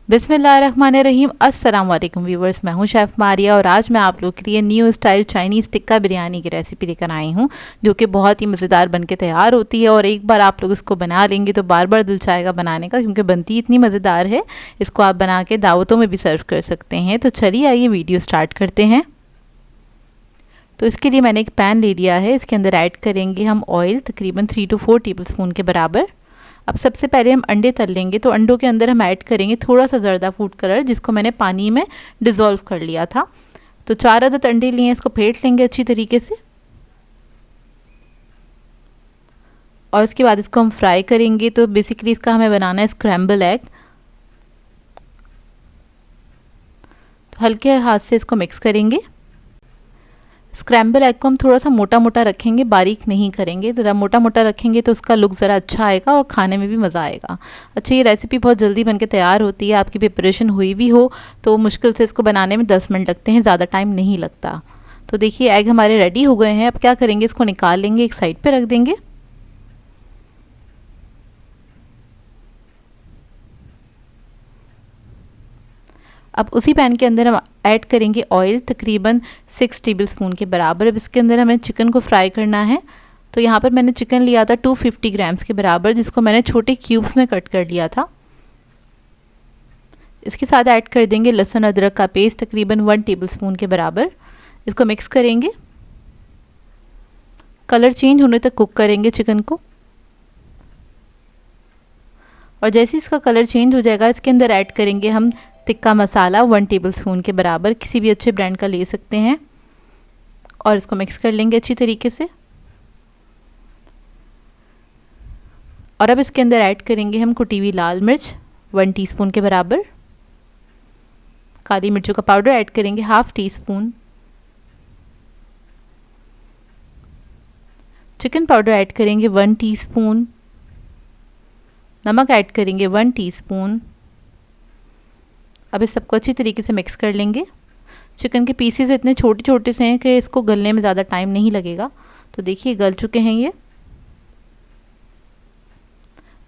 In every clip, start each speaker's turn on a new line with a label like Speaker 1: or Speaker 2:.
Speaker 1: बिस्मिल्लाहिर्रहमानिर्रहीम। अस्सलाम वालेकुम व्यूवर्स, मैं हूं शेफ़ मारिया और आज मैं आप लोग के लिए new style Chinese tikka biryani की रेसिपी लेकर आई हूं, जो कि बहुत ही मज़ेदार बनके तैयार होती है। और एक बार आप लोग इसको बना लेंगे तो बार बार दिल चाहेगा बनाने का, क्योंकि बनती इतनी मज़ेदार है। इसको आप बना के दावतों में भी सर्व कर सकते हैं। तो चलिए आइए वीडियो स्टार्ट करते हैं। तो इसके लिए मैंने एक पैन ले लिया है। इसके अंदर ऐड करेंगे हम ऑयल, तकरीबन 3 to 4 टेबल स्पून के बराबर। अब सबसे पहले हम अंडे तल लेंगे। तो अंडों के अंदर हम ऐड करेंगे थोड़ा सा ज़र्दा फूड कलर, जिसको मैंने पानी में डिज़ोल्व कर लिया था। तो 4 अदद अंडे लिए, इसको फेंट लेंगे अच्छी तरीके से। और इसके बाद इसको हम फ्राई करेंगे। तो बेसिकली इसका हमें बनाना है स्क्रैम्बल एग। तो हल्के हाथ से इसको मिक्स करेंगे। स्क्रैम्बल एग को हम थोड़ा सा मोटा मोटा रखेंगे, बारीक नहीं करेंगे। ज़रा मोटा मोटा रखेंगे तो उसका लुक ज़रा अच्छा आएगा और खाने में भी मज़ा आएगा। अच्छा, ये रेसिपी बहुत जल्दी बनके तैयार होती है। आपकी प्रिपरेशन हुई भी हो तो मुश्किल से इसको बनाने में 10 मिनट लगते हैं, ज़्यादा टाइम नहीं लगता। तो देखिए एग हमारे रेडी हो गए हैं। अब क्या करेंगे, इसको निकाल लेंगे, एक साइड पर रख देंगे। अब उसी पैन के अंदर हम ऐड करेंगे ऑयल, तकरीबन 6 टेबल स्पून के बराबर। अब इसके अंदर हमें चिकन को फ्राई करना है। तो यहाँ पर मैंने चिकन लिया था 250 ग्राम्स के बराबर, जिसको मैंने छोटे क्यूब्स में कट कर लिया था। इसके साथ ऐड कर देंगे लहसुन अदरक का पेस्ट, तकरीबन 1 टेबल स्पून के बराबर। इसको मिक्स करेंगे, कलर चेंज होने तक कुक करेंगे चिकन को। और जैसे ही इसका कलर चेंज हो जाएगा, इसके अंदर ऐड करेंगे हम टिक्का मसाला 1 टेबल स्पून के बराबर, किसी भी अच्छे ब्रांड का ले सकते हैं। और इसको मिक्स कर लेंगे अच्छी तरीके से। और अब इसके अंदर ऐड करेंगे हम कुटी हुई लाल मिर्च 1 टीस्पून के बराबर। काली मिर्चों का पाउडर ऐड करेंगे 1/2 टीस्पून। चिकन पाउडर ऐड करेंगे 1 टीस्पून। नमक ऐड करेंगे 1 टीस्पून। अब इस सबको अच्छी तरीके से मिक्स कर लेंगे। चिकन के पीसेस इतने छोटे छोटे से हैं कि इसको गलने में ज़्यादा टाइम नहीं लगेगा। तो देखिए गल चुके हैं ये।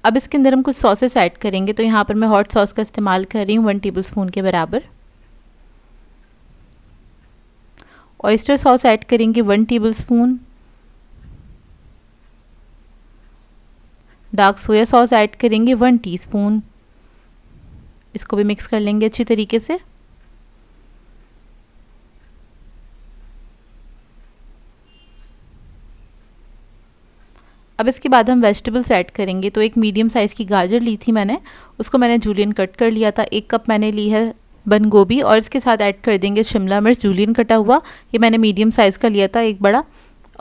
Speaker 1: अब इसके अंदर हम कुछ सॉसेस ऐड करेंगे। तो यहाँ पर मैं हॉट सॉस का इस्तेमाल कर रही हूँ 1 टेबल स्पून के बराबर। ऑयस्टर सॉस ऐड करेंगे 1 table spoon. Dark soya sauce add करेंगे 1 टीस्पून। इसको भी मिक्स कर लेंगे अच्छी तरीके से। अब इसके बाद हम वेजिटेबल्स ऐड करेंगे। तो एक मीडियम साइज़ की गाजर ली थी मैंने, उसको मैंने जूलियन कट कर लिया था। 1 कप मैंने ली है बंद गोभी। और इसके साथ ऐड कर देंगे शिमला मिर्च जूलियन कटा हुआ, ये मैंने मीडियम साइज़ का लिया था, एक बड़ा,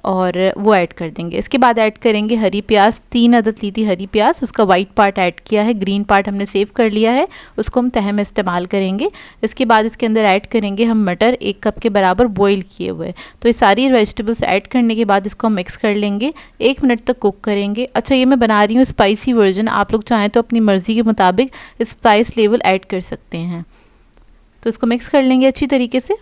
Speaker 1: और वो ऐड कर देंगे। इसके बाद ऐड करेंगे हरी प्याज, 3 अदद ली थी हरी प्याज, उसका वाइट पार्ट ऐड किया है, ग्रीन पार्ट हमने सेव कर लिया है, उसको हम तह में इस्तेमाल करेंगे। इसके बाद इसके अंदर ऐड करेंगे हम मटर 1 कप के बराबर बॉईल किए हुए। तो ये सारी वेजिटेबल्स ऐड करने के बाद इसको हम मिक्स कर लेंगे, 1 मिनट तक कुक करेंगे। अच्छा, ये मैं बना रही हूँ स्पाइसी वर्जन, आप लोग चाहें तो अपनी मर्ज़ी के मुताबिक स्पाइस लेवल ऐड कर सकते हैं। तो इसको मिक्स कर लेंगे अच्छी तरीके से।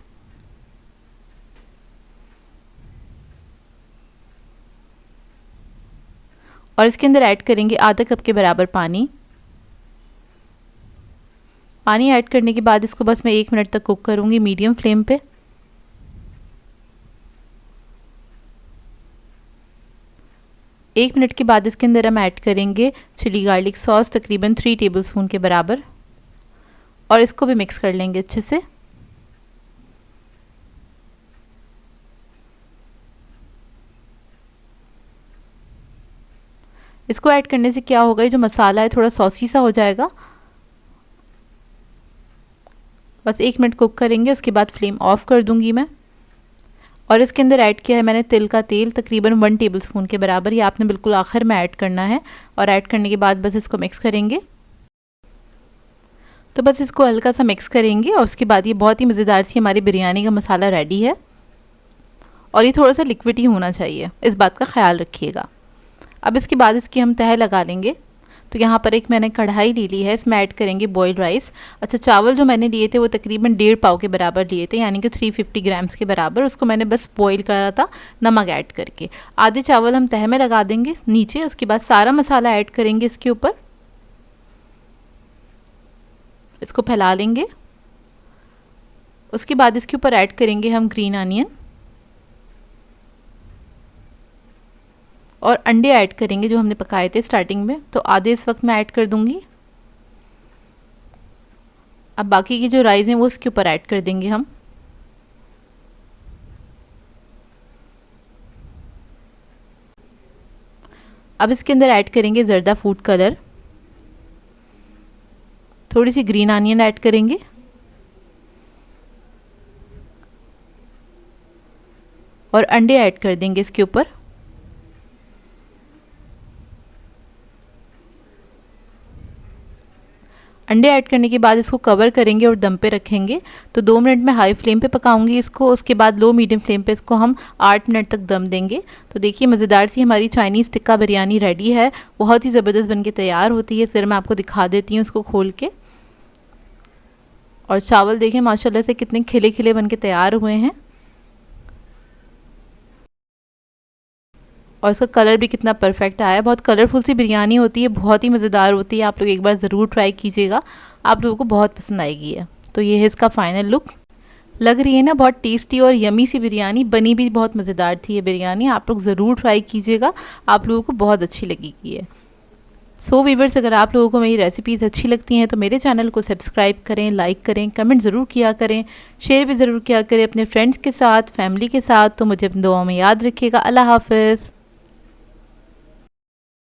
Speaker 1: और इसके अंदर ऐड करेंगे आधा कप के बराबर पानी। पानी ऐड करने के बाद इसको बस मैं 1 मिनट तक कुक करूँगी मीडियम फ्लेम पे। एक मिनट के बाद इसके अंदर हम ऐड करेंगे चिली गार्लिक सॉस, तकरीबन 3 टेबल स्पून के बराबर। और इसको भी मिक्स कर लेंगे अच्छे से। इसको ऐड करने से क्या होगा, ये जो मसाला है थोड़ा सॉसी सा हो जाएगा। बस 1 मिनट कुक करेंगे, उसके बाद फ्लेम ऑफ कर दूंगी मैं। और इसके अंदर ऐड किया है मैंने तिल का तेल, तकरीबन 1 टेबल स्पून के बराबर। ये आपने बिल्कुल आखिर में ऐड करना है। और ऐड करने के बाद बस इसको मिक्स करेंगे। तो बस इसको हल्का सा मिक्स करेंगे और उसके बाद ये बहुत ही मज़ेदार सी हमारी बिरयानी का मसाला रेडी है। और ये थोड़ा सा लिक्विड ही होना चाहिए, इस बात का ख्याल रखिएगा। अब इसके बाद इसकी हम तह लगा लेंगे। तो यहाँ पर एक मैंने कढ़ाई ले ली है, इसमें ऐड करेंगे बॉइल्ड राइस। अच्छा, चावल जो मैंने लिए थे वो तकरीबन 1.5 पाव के बराबर लिए थे, यानी कि 350 ग्राम्स के बराबर। उसको मैंने बस बॉईल करा था नमक ऐड करके। आधे चावल हम तह में लगा देंगे नीचे, उसके बाद सारा मसाला ऐड करेंगे इसके ऊपर। इसको फैला लेंगे। उसके बाद इसके ऊपर ऐड करेंगे हम ग्रीन अनियन और अंडे ऐड करेंगे जो हमने पकाए थे स्टार्टिंग में, तो आधे इस वक्त मैं ऐड कर दूंगी। अब बाकी की जो राइस हैं वो इसके ऊपर ऐड कर देंगे हम। अब इसके अंदर ऐड करेंगे ज़र्दा फूड कलर, थोड़ी सी ग्रीन अनियन ऐड करेंगे और अंडे ऐड कर देंगे इसके ऊपर। अंडे ऐड करने के बाद इसको कवर करेंगे और दम पे रखेंगे। तो 2 मिनट में हाई फ्लेम पे पकाऊंगी इसको, उसके बाद लो मीडियम फ्लेम पे इसको हम 8 मिनट तक दम देंगे। तो देखिए मज़ेदार सी हमारी चाइनीज़ टिक्का बिरयानी रेडी है, बहुत ही ज़बरदस्त बन के तैयार होती है। फिर मैं आपको दिखा देती हूँ इसको खोल के। और चावल देखें माशाल्लाह से कितने खिले खिले बन के तैयार हुए हैं और इसका कलर भी कितना परफेक्ट आया है। बहुत कलरफुल सी बिरयानी होती है, बहुत ही मज़ेदार होती है। आप लोग एक बार ज़रूर ट्राई कीजिएगा, आप लोगों को बहुत पसंद आएगी है। तो ये है इसका फाइनल लुक। लग रही है ना बहुत टेस्टी और यमी सी बिरयानी, बनी भी बहुत मज़ेदार थी ये बिरयानी। आप लोग ज़रूर ट्राई कीजिएगा, आप लोगों को बहुत अच्छी लगेगी है। सो वीवर्स, अगर आप लोगों को मेरी रेसिपीज़ अच्छी लगती हैं तो मेरे चैनल को सब्सक्राइब करें, लाइक करें, कमेंट ज़रूर किया करें, शेयर भी ज़रूर किया करें अपने फ्रेंड्स के साथ, फैमिली के साथ। तो मुझे अपनी दुआओं में याद रखिएगा। अल्लाह हाफ़िज़।